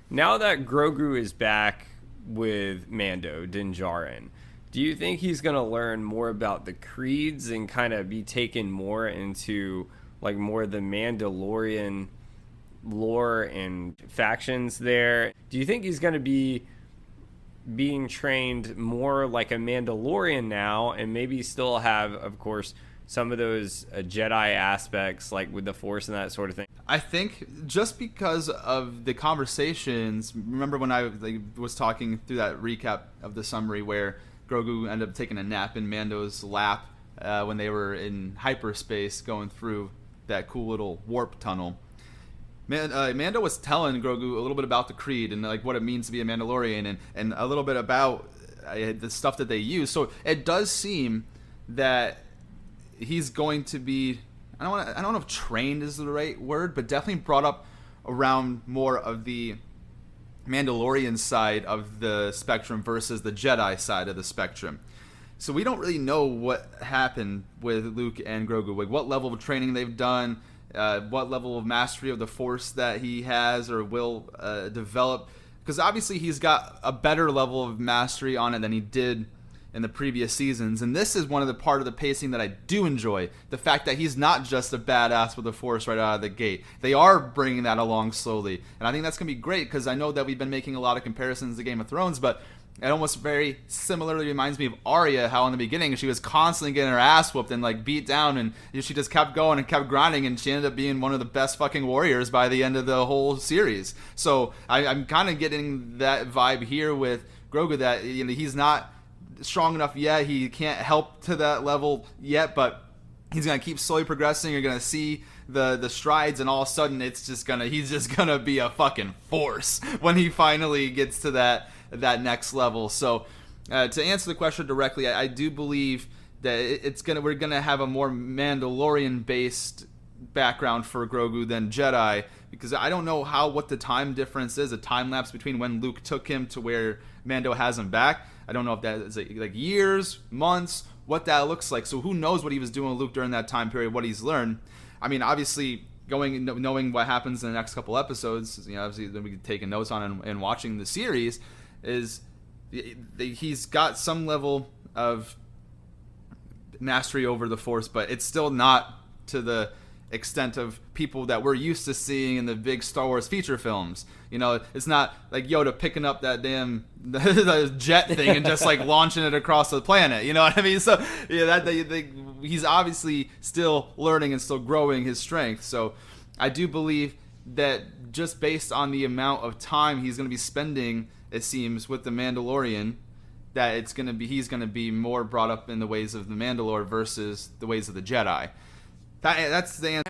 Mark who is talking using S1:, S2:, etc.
S1: Now that Grogu is back with Mando Din Djarin, do you think he's going to learn more about the creeds and kind of be taken more into like more the Mandalorian lore and factions there? Do you think he's going to be being trained more like a Mandalorian now and maybe still have, of course, some of those Jedi aspects like with the Force and that sort of thing?
S2: I think just because of the conversations, remember when I was talking through that recap of the summary where Grogu ended up taking a nap in Mando's lap when they were in hyperspace going through that cool little warp tunnel. Mando was telling Grogu a little bit about the creed and like what it means to be a Mandalorian and a little bit about the stuff that they use. So it does seem that he's going to be, I don't know if trained is the right word, but definitely brought up around more of the Mandalorian side of the spectrum versus the Jedi side of the spectrum. So we don't really know what happened with Luke and Grogu, like what level of training they've done, what level of mastery of the Force that he has or will develop. Because obviously he's got a better level of mastery on it than he did in the previous seasons, and this is one of the part of the pacing that I do enjoy. The fact that he's not just a badass with the Force right out of the gate. They are bringing that along slowly, and I think that's going to be great because I know that we've been making a lot of comparisons to Game of Thrones, but it almost very similarly reminds me of Arya, how in the beginning she was constantly getting her ass whooped and like beat down, and she just kept going and kept grinding, and she ended up being one of the best fucking warriors by the end of the whole series. So I'm kind of getting that vibe here with Grogu, that he's not strong enough yet. He can't help to that level yet, but he's gonna keep slowly progressing. You're gonna see the strides, and all of a sudden he's just gonna be a fucking force when he finally gets to that next level. So to answer the question directly, I do believe that we're gonna have a more Mandalorian based background for Grogu than Jedi, because I don't know what the time difference is, a time lapse between when Luke took him to where Mando has him back. I don't know if that is like years, months, what that looks like. So who knows what he was doing with Luke during that time period, what he's learned. I mean, obviously, knowing what happens in the next couple episodes, obviously that we can take notes on and watching the series, is he's got some level of mastery over the Force, but it's still not to the extent of people that we're used to seeing in the big Star Wars feature films. It's not like Yoda picking up that damn the jet thing and just like launching it across the planet. You know what I mean? So yeah, he's obviously still learning and still growing his strength. So I do believe that just based on the amount of time he's going to be spending, it seems, with the Mandalorian, that he's going to be more brought up in the ways of the Mandalore versus the ways of the Jedi. That's the answer.